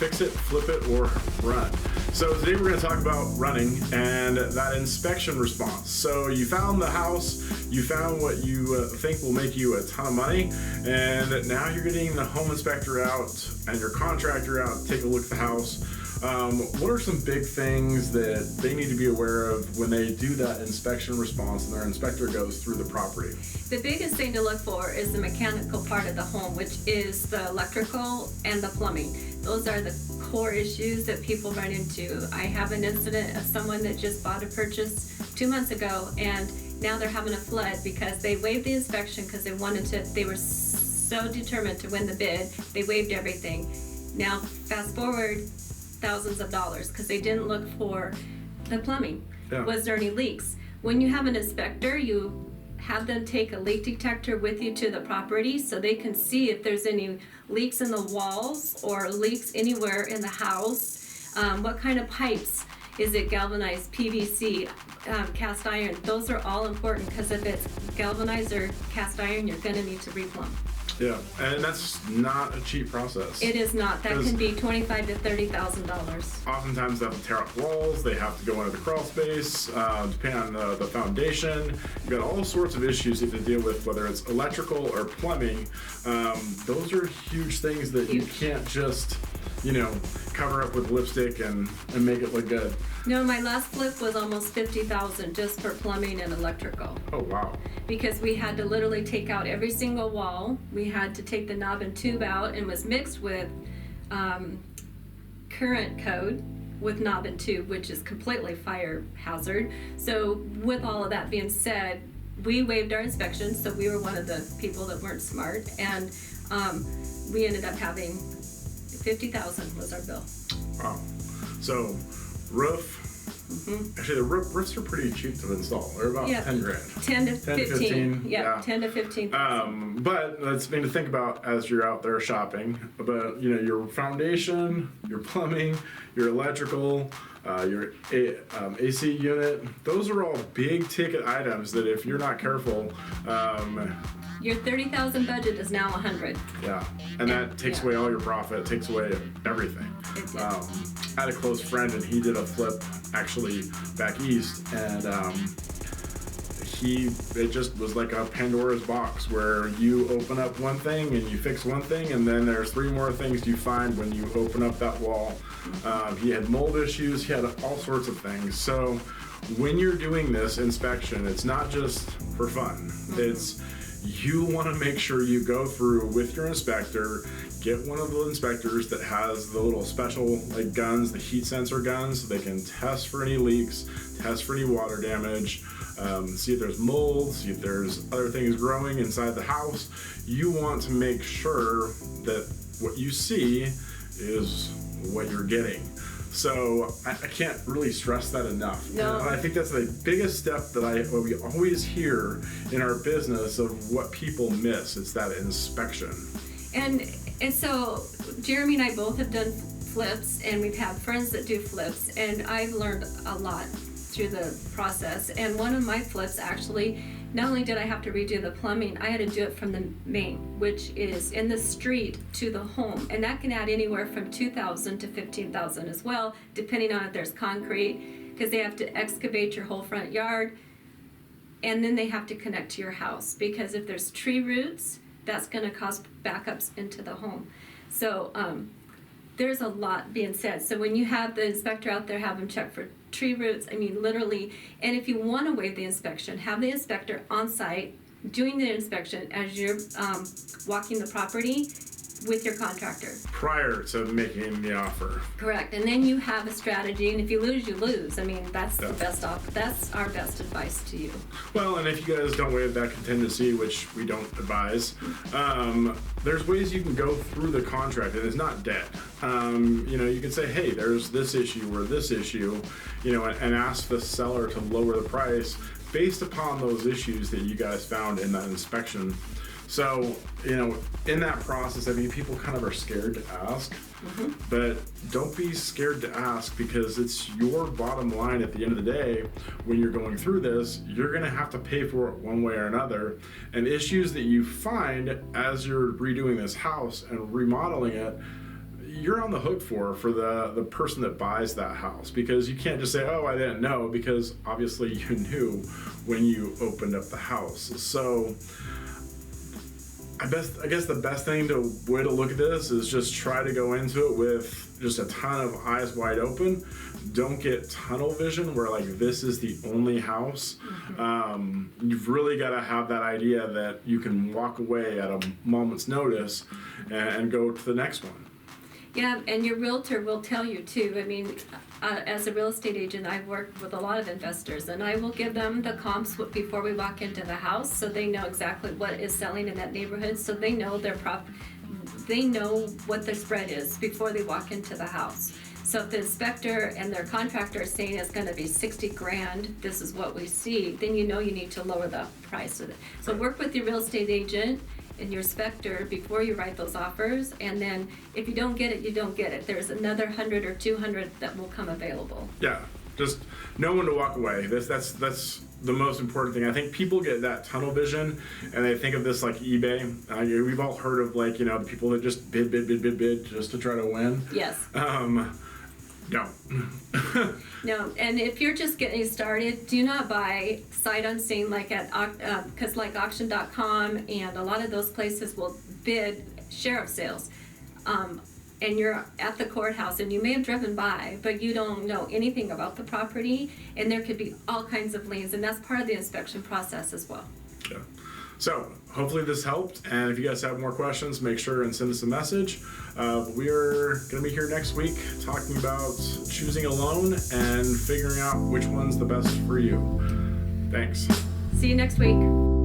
fix it, flip it, or run. So today we're going to talk about running and that inspection response. So you found the house, you found what you think will make you a ton of money, and now you're getting the home inspector out and your contractor out to take a look at the house. What are some big things that they need to be aware of when they do that inspection response and their inspector goes through the property? The biggest thing to look for is the mechanical part of the home, which is the electrical and the plumbing. Those are the core issues that people run into. I have an incident of someone that just bought a purchase 2 months ago, and now they're having a flood because they waived the inspection because they were so determined to win the bid. They waived everything. Now fast forward thousands of dollars because they didn't look for the plumbing. Yeah. Was there any leaks? When you have an inspector, you have them take a leak detector with you to the property so they can see if there's any leaks in the walls or leaks anywhere in the house. What kind of pipes? Is it galvanized, PVC, cast iron? Those are all important because if it's galvanized or cast iron, you're going to need to replumb. Yeah, and that's not a cheap process. It is not. That can be $25,000 to $30,000. Oftentimes they have to tear out walls, they have to go into the crawl space, depending on the foundation. You've got all sorts of issues you have to deal with, whether it's electrical or plumbing. Those are huge things that you can't just, cover up with lipstick and make it look good. No, my last flip was almost $50,000 just for plumbing and electrical. Oh, wow. Because we had to literally take out every single wall. We had to take the knob and tube out, and was mixed with current code with knob and tube, which is completely fire hazard. So with all of that being said, we waived our inspection, so we were one of the people that weren't smart, and we ended up having $50,000 was our bill. Wow. So roof. Mm-hmm. Actually, the roofs are pretty cheap to install. They're about 10 grand. 10 to 15. Yeah, 10 to 15. But that's something to think about as you're out there shopping. But your foundation, your plumbing, your electrical, your AC unit. Those are all big ticket items that if you're not careful, your $30,000 budget is now $100,000. Yeah, and that takes away all your profit. It takes away everything. I had a close friend, and he did a flip actually back east, and it just was like a Pandora's box where you open up one thing and you fix one thing, and then there's 3 more things you find when you open up that wall. He had mold issues. He had all sorts of things. So when you're doing this inspection, it's not just for fun. It's you want to make sure you go through with your inspector, get one of the inspectors that has the little special guns, the heat sensor guns, so they can test for any leaks, test for any water damage, see if there's mold, see if there's other things growing inside the house. You want to make sure that what you see is what you're getting. So I can't really stress that enough. No. And I think that's the biggest step that we always hear in our business of what people miss. It's that inspection. And so Jeremy and I both have done flips, and we've had friends that do flips, and I've learned a lot through the process. And one of my flips, actually, not only did I have to redo the plumbing, I had to do it from the main, which is in the street to the home. And that can add anywhere from $2,000 to $15,000 as well, depending on if there's concrete, because they have to excavate your whole front yard, and then they have to connect to your house, because if there's tree roots, that's going to cause backups into the home. So there's a lot being said. So when you have the inspector out there, have them check for tree roots, literally. And if you want to waive the inspection, have the inspector on site doing the inspection as you're walking the property with your contractor. Prior to making the offer. Correct. And then you have a strategy, and if you lose, you lose. That's the best that's our best advice to you. Well, and if you guys don't waive that contingency, which we don't advise, there's ways you can go through the contract, and it's not dead. You can say, hey, there's this issue or this issue, and ask the seller to lower the price based upon those issues that you guys found in that inspection. So, in that process, people kind of are scared to ask, but don't be scared to ask, because it's your bottom line at the end of the day. When you're going through this, you're going to have to pay for it one way or another. And issues that you find as you're redoing this house and remodeling it, you're on the hook for the person that buys that house, because you can't just say, oh, I didn't know, because obviously you knew when you opened up the house. So I guess the best way to look at this is just try to go into it with just a ton of eyes wide open. Don't get tunnel vision where like this is the only house. You've really got to have that idea that you can walk away at a moment's notice and go to the next one. Yeah, and your realtor will tell you too. I mean, as a real estate agent, I've worked with a lot of investors, and I will give them the comps before we walk into the house, so they know exactly what is selling in that neighborhood, so they know they know what their spread is before they walk into the house. So if the inspector and their contractor are saying it's going to be 60 grand, this is what we see, then you know you need to lower the price of it. So work with your real estate agent and your inspector before you write those offers, and then if you don't get it, you don't get it. There's another 100 or 200 that will come available. Yeah, just know when to walk away. That's the most important thing. I think people get that tunnel vision and they think of this like eBay. We've all heard of like, the people that just bid just to try to win. Yes. No. No, and if you're just getting started, do not buy sight unseen like at, because like auction.com and a lot of those places will bid sheriff sales. And you're at the courthouse and you may have driven by, but you don't know anything about the property, and there could be all kinds of liens, and that's part of the inspection process as well. Yeah. So hopefully this helped, and if you guys have more questions, make sure and send us a message. We are going to be here next week talking about choosing a loan and figuring out which one's the best for you. Thanks. See you next week.